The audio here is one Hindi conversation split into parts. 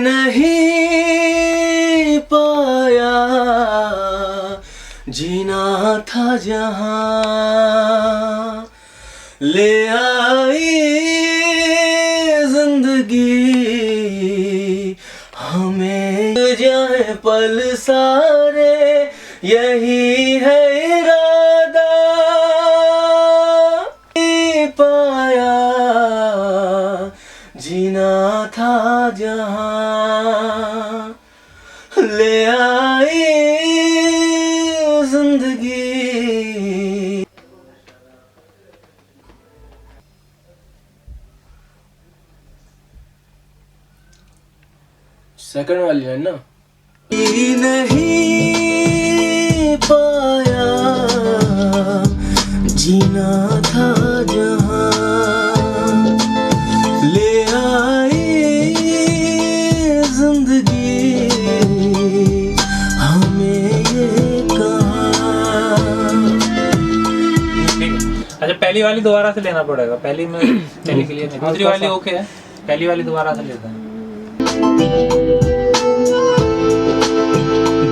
नहीं पाया जीना था जहां, ले आई जिंदगी हमें जाए पल सारे, यही है इरादा। नहीं पाया जीना था जहां, ले आई जिंदगी। सेकंड वाली है ना। नहीं पाया जीना था जहां, ले आई जिंदगी हमें ये कहा। अच्छा, पहली वाली दोबारा से लेना पड़ेगा। पहली में पहली के लिए नहीं, दूसरी वाली ओके है, पहली वाली दोबारा से लेते हैं।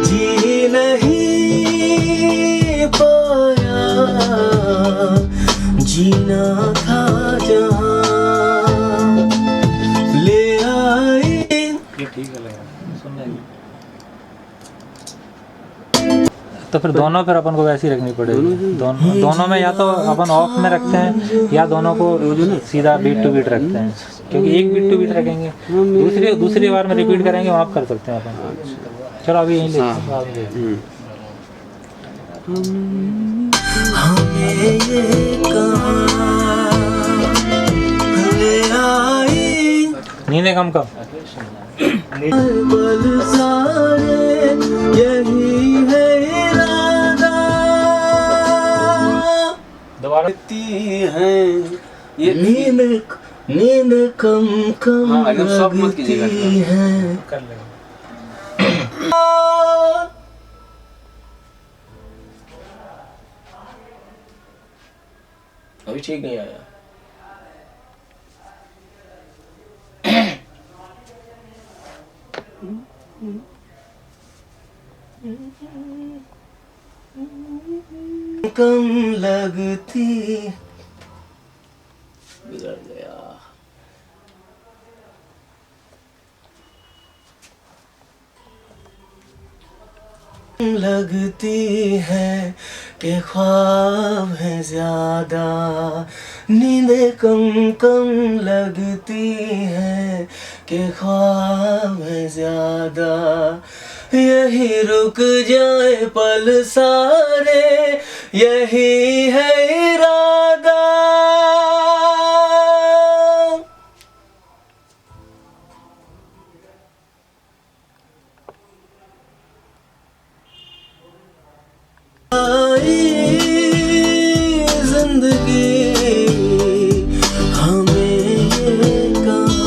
जी नहीं पाया जीना था जहां, ले आई। ये ठीक है लगा सुनने में। तो फिर दोनों फिर अपन को वैसी रखनी पड़ेगी। दोनों में या तो अपन ऑफ में रखते हैं या दोनों को सीधा बीट टू बीट रखते हैं, क्योंकि एक बीट टू बीट रखेंगे दूसरी बार में रिपीट करेंगे, वहाँ कर सकते हैं अपन। चलो अभी यहीं लेते हैं। हमें ये कहा, ले आई नींद कम कम पल सारे, यही है इरादा। दोबारा है ये नींद कम कम लगती है। कर लेंगे। अभी ठीक नहीं आया। कम लगती, बिगड़ गया। लगती है कि ख्वाब है ज्यादा, नींदें कम कम लगती है कि ख्वाब है ज्यादा, यही रुक जाए पल सारे, यही है इरादा। जिंदगी हमें ये कहा।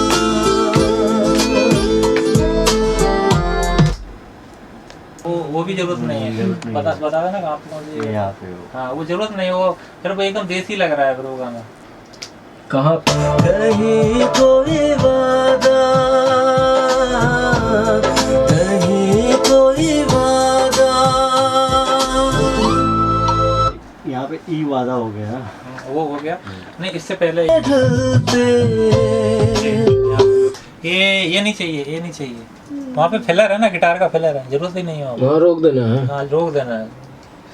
वो भी जरूरत नहीं है, बता देना आप मुझे यहाँ पे हो। हाँ वो जरूरत नहीं हो, फिर वो एकदम देसी लग रहा है फिर वो गाना। कहाँ कहीं कोई वादा, कहीं कोई वादा, यहाँ पे ई वादा हो गया। वो हो गया नहीं, इससे पहले ये नहीं चाहिए, ये नहीं चाहिए। वहाँ पे फिलर है ना, गिटार का फिलर है, जरूरत ही नहीं है वहाँ रोक देना है। हाँ रोक देना है,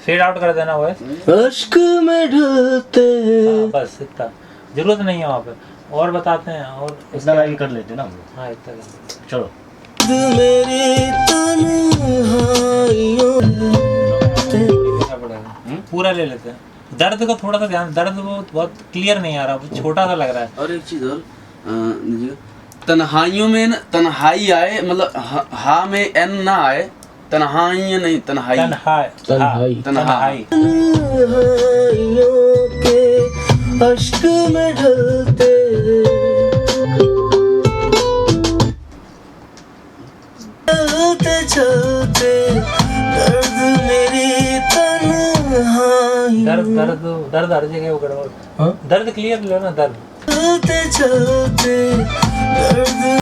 फेड आउट कर देना वॉइस। अश्क में ढलते बस इतना, जरूरत नहीं है वहाँ पे। और बताते हैं, और इतना लाइन कर लेते ना। हाँ इतना चलो। मेरी तन्हाइयों पूरा ले लेते हैं। दर्द को थोड़ा सा ध्यान, दर्द वो बहुत क्लियर नहीं आ रहा, वो छोटा सा लग रहा है। और एक चीज और, तन्हाइयों में ना तन्हाई आए, मतलब हा में एन ना आए, तन्हाई नहीं, तन्हाई तन्हाई तन्हाई के अश्क में ढलते, चलते चलते दर्द मेरी तन्हाई। दर्द हर जगह वो गड़बड़। दर्द क्लियर लो ना, दर्द चलते चलते दर्द।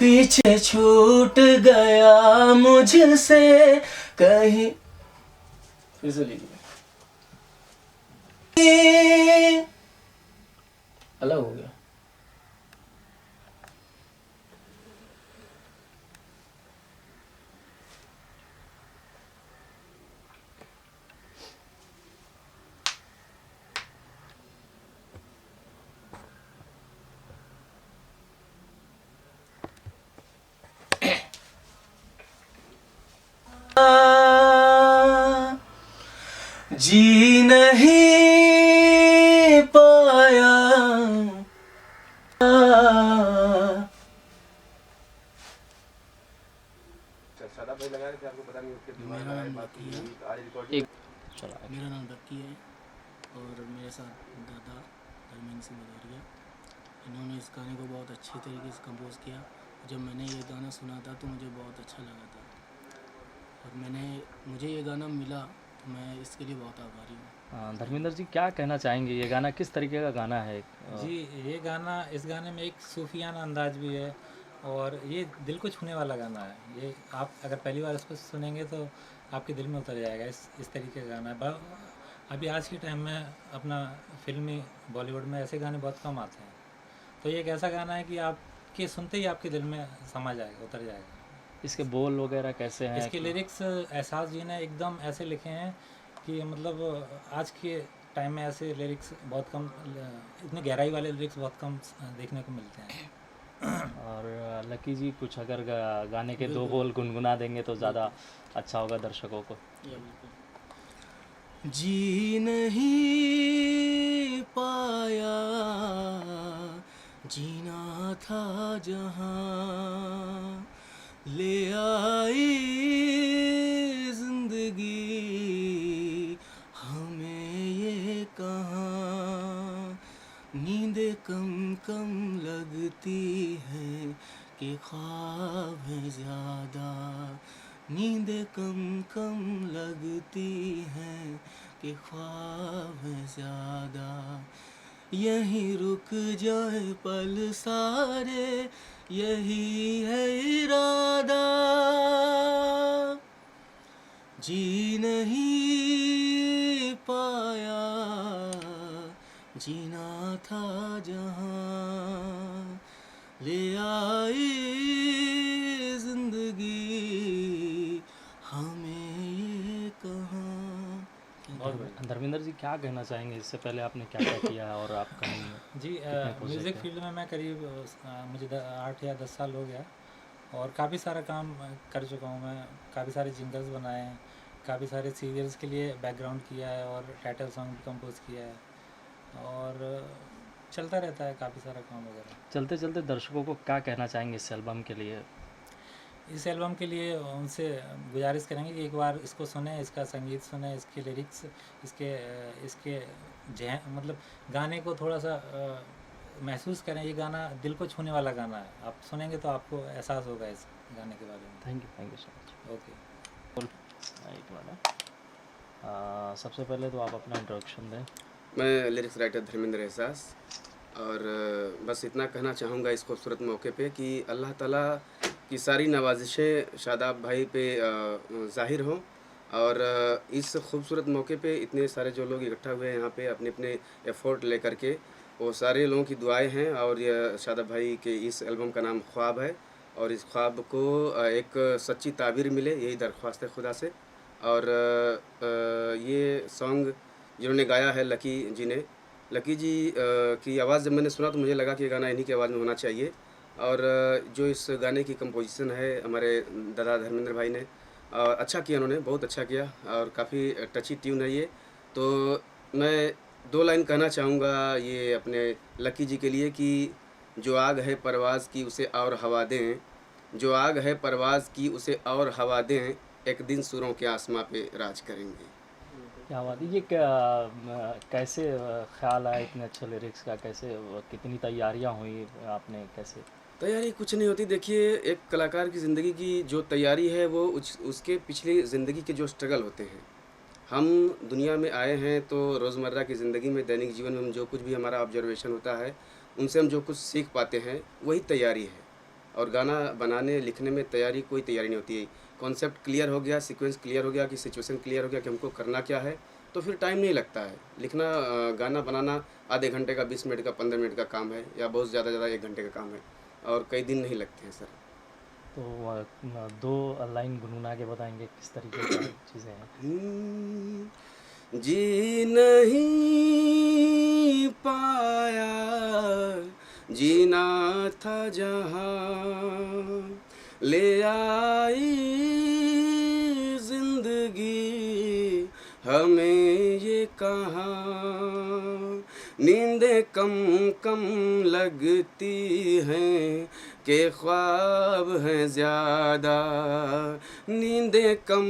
पीछे छूट गया मुझसे कहीं। फिर से लीजिए, अलग हो गया। जी नहीं पाया मेरा नाम लक्की है और मेरे साथ दादा धर्मेंद्र सिंह भदौरिया। इन्होंने इस गाने को बहुत अच्छी तरीके से कंपोज किया। जब मैंने ये गाना सुना था तो मुझे बहुत अच्छा लगा था और मुझे ये गाना मिला तो मैं इसके लिए बहुत आभारी हूँ। धर्मेंद्र जी क्या कहना चाहेंगे, ये गाना किस तरीके का गाना है? जी, ये गाना, इस गाने में एक सूफियाना अंदाज भी है और ये दिल को छूने वाला गाना है। ये आप अगर पहली बार इसको सुनेंगे तो आपके दिल में उतर जाएगा। इस तरीके का गाना है। अभी आज के टाइम में अपना फिल्मी बॉलीवुड में ऐसे गाने बहुत कम आते हैं, तो ये एक ऐसा गाना है कि आपके सुनते ही आपके दिल में समा जाएगा, उतर जाएगा। इसके बोल वगैरह कैसे हैं? इसके लिरिक्स एहसास जी ने एकदम ऐसे लिखे हैं कि मतलब आज के टाइम में ऐसे लिरिक्स बहुत कम, इतनी गहराई वाले लिरिक्स बहुत कम देखने को मिलते हैं। और लकी जी कुछ अगर गाने के दो बोल गुनगुना देंगे तो ज़्यादा अच्छा होगा दर्शकों को। जी नहीं पाया, जीना था जहाँ, ले आई जिंदगी हमें ये कहाँ। नींदें कम कम लगती हैं कि ख्वाब है ज़्यादा, नींदें कम कम लगती हैं कि ख्वाब है ज़्यादा। यहीं रुक जाए पल सारे, यही है इरादा। जी नहीं पाया, जीना था जहाँ, ले आई जिंदगी हमें ये कहाँ। धर्मेंद्र जी क्या कहना चाहेंगे, इससे पहले आपने क्या क्या किया है और आप कहीं? जी, म्यूज़िक फील्ड में मैं करीब मुझे 8 या 10 साल हो गया और काफ़ी सारा काम कर चुका हूँ मैं। काफ़ी सारे जिंगल्स बनाए हैं, काफ़ी सारे सीरियल्स के लिए बैकग्राउंड किया है और टाइटल सॉन्ग भी कंपोज किया है और चलता रहता है काफ़ी सारा काम वगैरह। चलते चलते दर्शकों को क्या कहना चाहेंगे इस एल्बम के लिए? इस एल्बम के लिए उनसे गुजारिश करेंगे कि एक बार इसको सुने, इसका संगीत सुने, इसके लिरिक्स, इसके मतलब गाने को थोड़ा सा महसूस करें। ये गाना दिल को छूने वाला गाना है, आप सुनेंगे तो आपको एहसास होगा इस गाने के बारे में। Thank you so much. Okay, right वाला। सबसे पहले तो आप अपना इंट्रोडक्शन दें। मैं लिरिक्स राइटर धर्मेंद्र एहसास और बस इतना कहना चाहूँगा इस खूबसूरत मौके पे कि अल्लाह ताला की सारी नवाजिशें शादाब भाई पे ज़ाहिर हों और इस खूबसूरत मौके पे इतने सारे जो लोग इकट्ठा हुए हैं यहाँ पे अपने अपने एफ़ोर्ट लेकर के, वो सारे लोगों की दुआएं हैं और ये शादाब भाई के इस एल्बम का नाम ख्वाब है और इस ख्वाब को एक सच्ची ताबीर मिले, यही दरख्वास्त है खुदा से। और ये सॉन्ग जिन्होंने गाया है लकी जी ने, लकी जी की आवाज़ जब मैंने सुना तो मुझे लगा कि ये गाना इन्हीं की आवाज़ में होना चाहिए। और जो इस गाने की कंपोजिशन है हमारे दादा धर्मेंद्र भाई ने, और अच्छा किया उन्होंने, बहुत अच्छा किया और काफ़ी टची ट्यून है ये। तो मैं 2 लाइन कहना चाहूँगा ये अपने लकी जी के लिए कि जो आग है परवाज़ की उसे और हवा दें, जो आग है परवाज़ की उसे और हवा दें, एक दिन सुरों के आसमां पे राज करेंगे। क्या बात है, ये क्या कैसे ख्याल आया इतने अच्छे लिरिक्स का? कैसे, कितनी तैयारियां हुई आपने, कैसे? तैयारी कुछ नहीं होती। देखिए, एक कलाकार की ज़िंदगी की जो तैयारी है वो उसके पिछली ज़िंदगी के जो स्ट्रगल होते हैं। हम दुनिया में आए हैं तो रोज़मर्रा की ज़िंदगी में, दैनिक जीवन में हम जो कुछ भी हमारा ऑब्जर्वेशन होता है, उनसे हम जो कुछ सीख पाते हैं वही तैयारी है। और गाना बनाने लिखने में कोई तैयारी नहीं होती है। कॉन्सेप्ट क्लियर हो गया, सीक्वेंस क्लियर हो गया, कि सिचुएशन क्लियर हो गया कि हमको करना क्या है, तो फिर टाइम नहीं लगता है। लिखना गाना बनाना आधे घंटे का, 20 मिनट का, 15 मिनट का काम है, या बहुत ज़्यादा 1 घंटे का काम है, और कई दिन नहीं लगते हैं सर। तो 2 लाइन गुनगुना के बताएंगे किस तरीके की चीज़ें हैं? जी नहीं पाया, जीना था जहाँ, ले आई जिंदगी हमें ये कहाँ, नींदें कम कम लगती हैं के ख्वाब हैं ज़्यादा, नींदें कम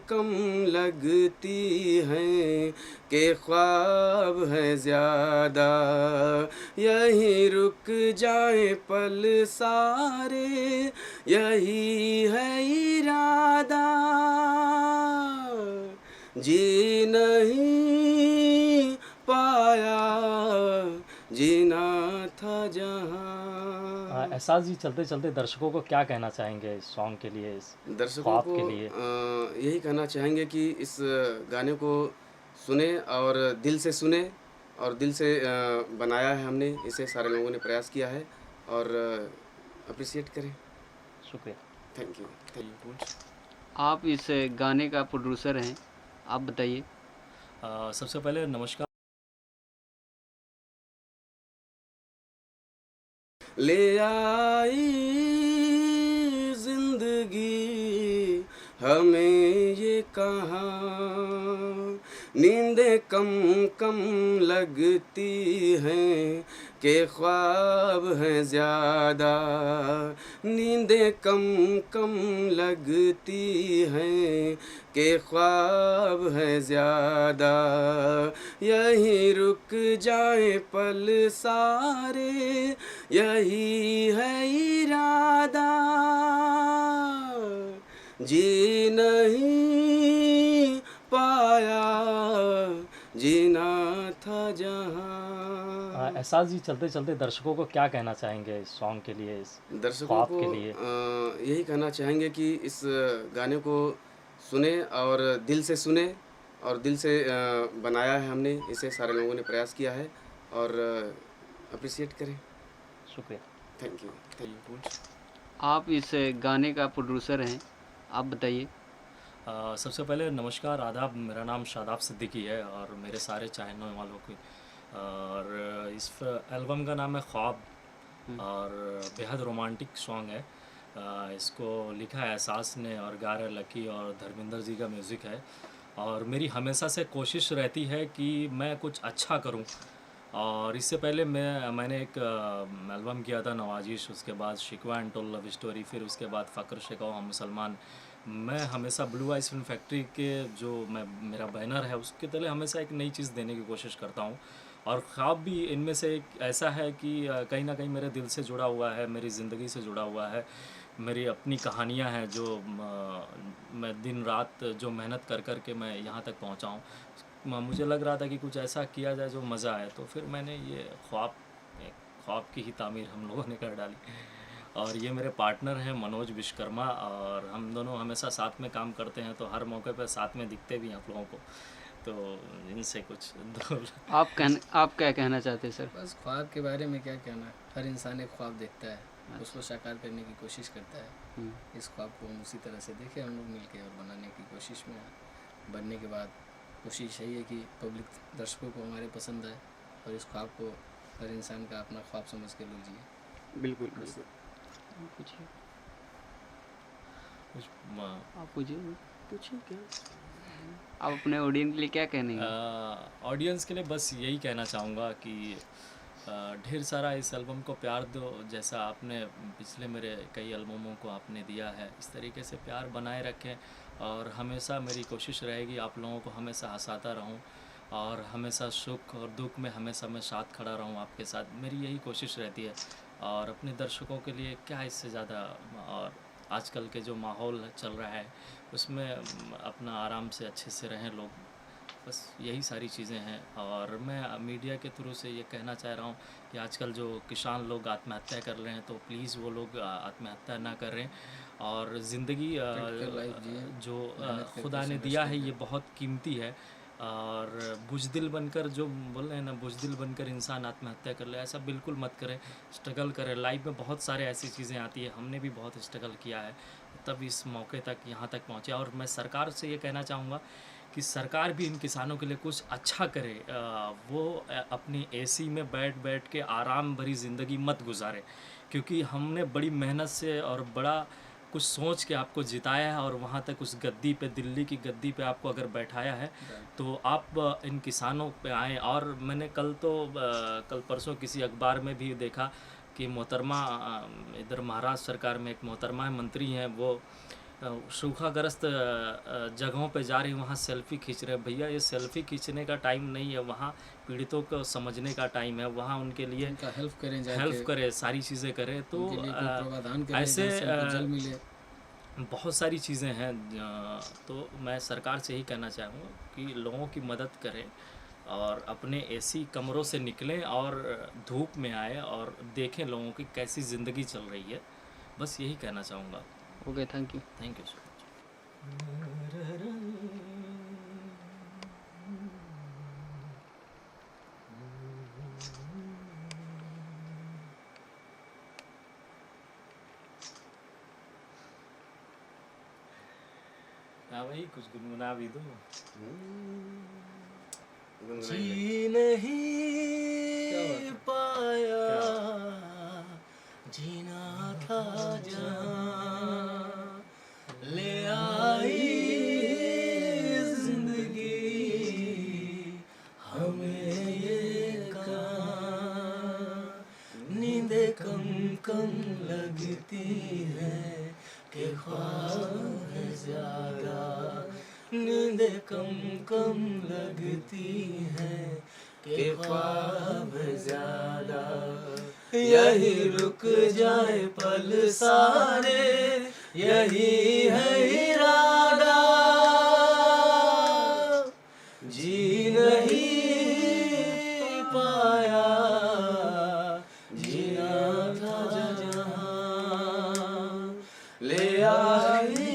कम लगती हैं के ख्वाब हैं ज़्यादा, यहीं रुक जाए पल सारे, यही है इरादा, जी नहीं पाया, जीना था जहाँ। एहसास जी, चलते चलते दर्शकों को क्या कहना चाहेंगे इस सॉन्ग के लिए, इस दर्शकों ख्वाब को के लिए? यही कहना चाहेंगे कि इस गाने को सुने और दिल से सुने, और दिल से बनाया है हमने इसे, सारे लोगों ने प्रयास किया है, और अप्रिशिएट करें। शुक्रिया। Thank you. आप इस गाने का प्रोड्यूसर हैं, आप बताइए। सबसे पहले नमस्कार। ले आई जिंदगी हमें ये कहाँ, नींदें कम कम लगती हैं के ख्वाब हैं ज़्यादा, नींदें कम कम लगती हैं के ख्वाब हैं ज़्यादा, यहीं रुक जाए पल सारे, यही है इरादा, जी नहीं पाया, जीना था जहाँ। एहसास जी, चलते चलते दर्शकों को क्या कहना चाहेंगे इस सॉन्ग के लिए, इस दर्शकों ख्वाब को के लिए? यही कहना चाहेंगे कि इस गाने को सुने और दिल से सुने, और दिल से बनाया है हमने इसे, सारे लोगों ने प्रयास किया है, और अप्रिशिएट करें। शुक्रिया। Thank you. आप इस गाने का प्रोड्यूसर हैं, आप बताइए। सबसे पहले नमस्कार, आदाब। मेरा नाम शादाब सिद्दीकी है और मेरे सारे चाहने वालों की, और इस एल्बम का नाम है ख्वाब, और बेहद रोमांटिक सॉन्ग है। इसको लिखा है एहसास ने और गा रहे लकी और धर्मेंद्र जी का म्यूज़िक है। और मेरी हमेशा से कोशिश रहती है कि मैं कुछ अच्छा करूं, और इससे पहले मैंने एक एल्बम किया था नवाजिश, उसके बाद शिकवा एंड टोल लव स्टोरी, फिर उसके बाद फ़क्र शिकवा हम मुसलमान। मैं हमेशा ब्लू आइस फिल्म फैक्ट्री के जो मेरा बैनर है उसके तले हमेशा एक नई चीज़ देने की कोशिश करता हूँ, और ख्वाब भी इनमें से एक ऐसा है कि कहीं ना कहीं मेरे दिल से जुड़ा हुआ है, मेरी ज़िंदगी से जुड़ा हुआ है, मेरी अपनी कहानियाँ हैं जो मैं दिन रात जो मेहनत कर कर के मैं यहाँ तक पहुँचा हूँ। मुझे लग रहा था कि कुछ ऐसा किया जाए जो मज़ा आए, तो फिर मैंने ये ख्वाब की ही तामीर हम लोगों ने कर डाली। और ये मेरे पार्टनर हैं मनोज विश्वकर्मा, और हम दोनों हमेशा साथ में काम करते हैं, तो हर मौके पर साथ में दिखते भी हैं आप लोगों को। तो इनसे कुछ आप क्या कहना चाहते हैं सर? बस ख्वाब के बारे में क्या कहना है, हर इंसान एक ख्वाब देखता है, उसको साकार करने की कोशिश करता है। इस ख्वाब को हम उसी तरह से देखें हम लोग मिलके, और बनाने की कोशिश में हैं। बनने के बाद कोशिश यही है कि पब्लिक दर्शकों को हमारे पसंद आए, और इस ख्वाब को हर इंसान का अपना ख्वाब समझ के लोग जिए। बिल्कुल बिल्कुल। पूछिए, आप पूछिए क्या आप अपने ऑडियंस के लिए क्या कहने हैं? ऑडियंस के लिए बस यही कहना चाहूँगा कि ढेर सारा इस एल्बम को प्यार दो, जैसा आपने पिछले मेरे कई एल्बमों को आपने दिया है, इस तरीके से प्यार बनाए रखें। और हमेशा मेरी कोशिश रहेगी आप लोगों को हमेशा हंसाता रहूं, और हमेशा सुख और दुख में हमेशा मैं साथ खड़ा रहूं आपके साथ, मेरी यही कोशिश रहती है। और अपने दर्शकों के लिए क्या इससे ज़्यादा, और आजकल के जो माहौल चल रहा है उसमें अपना आराम से अच्छे से रहें लोग, बस यही सारी चीज़ें हैं। और मैं मीडिया के थ्रू से ये कहना चाह रहा हूँ कि आजकल जो किसान लोग आत्महत्या कर रहे हैं तो प्लीज़ वो लोग आत्महत्या ना करें और ज़िंदगी जो खुदा ने दिया है ये बहुत कीमती है। और बुज़दिल बनकर जो बोल रहे हैं ना, बुज़दिल बनकर इंसान आत्महत्या कर ले, ऐसा बिल्कुल मत करें। स्ट्रगल करें, लाइफ में बहुत सारे ऐसी चीज़ें आती है, हमने भी बहुत स्ट्रगल किया है तब इस मौके तक यहाँ तक पहुँचे। और मैं सरकार से ये कहना चाहूँगा कि सरकार भी इन किसानों के लिए कुछ अच्छा करे। वो अपनी एसी में बैठ बैठ के आराम भरी ज़िंदगी मत गुजारे, क्योंकि हमने बड़ी मेहनत से और बड़ा कुछ सोच के आपको जिताया है और वहाँ तक उस गद्दी पे, दिल्ली की गद्दी पे आपको अगर बैठाया है तो आप इन किसानों पे आएँ। और मैंने कल परसों किसी अखबार में भी देखा कि मोहतरमा इधर महाराष्ट्र सरकार में एक मोहतरमा है, मंत्री हैं, वो सूखाग्रस्त जगहों पे जा रही, वहाँ सेल्फ़ी खींच रहे। भैया ये सेल्फ़ी खींचने का टाइम नहीं है, वहाँ पीड़ितों को समझने का टाइम है, वहाँ उनके लिए हेल्प करें, हेल्प करें, सारी चीज़ें करें। तो ऐसे जल मिले, बहुत सारी चीज़ें हैं। तो मैं सरकार से ही कहना चाहूँगा कि लोगों की मदद करें और अपने एसी कमरों से निकलें और धूप में आए और देखें लोगों की कैसी ज़िंदगी चल रही है। बस यही कहना चाहूँगा। Okay, thank you. Thank you so much. हाँ भाई, कुछ गुनगुना भी दो। जी नहीं पाया, जीना था जहाँ, ले आई जिंदगी हमें ये कहाँ, नींदें कम कम लगती हैं कि ख्वाब है ज़्यादा, नींदें कम कम लगती हैं कि ख्वाब है ज़्यादा, यही रुक जाए पल सारे, यही है इरादा, जी नहीं पाया, जीना था जहाँ, ले आई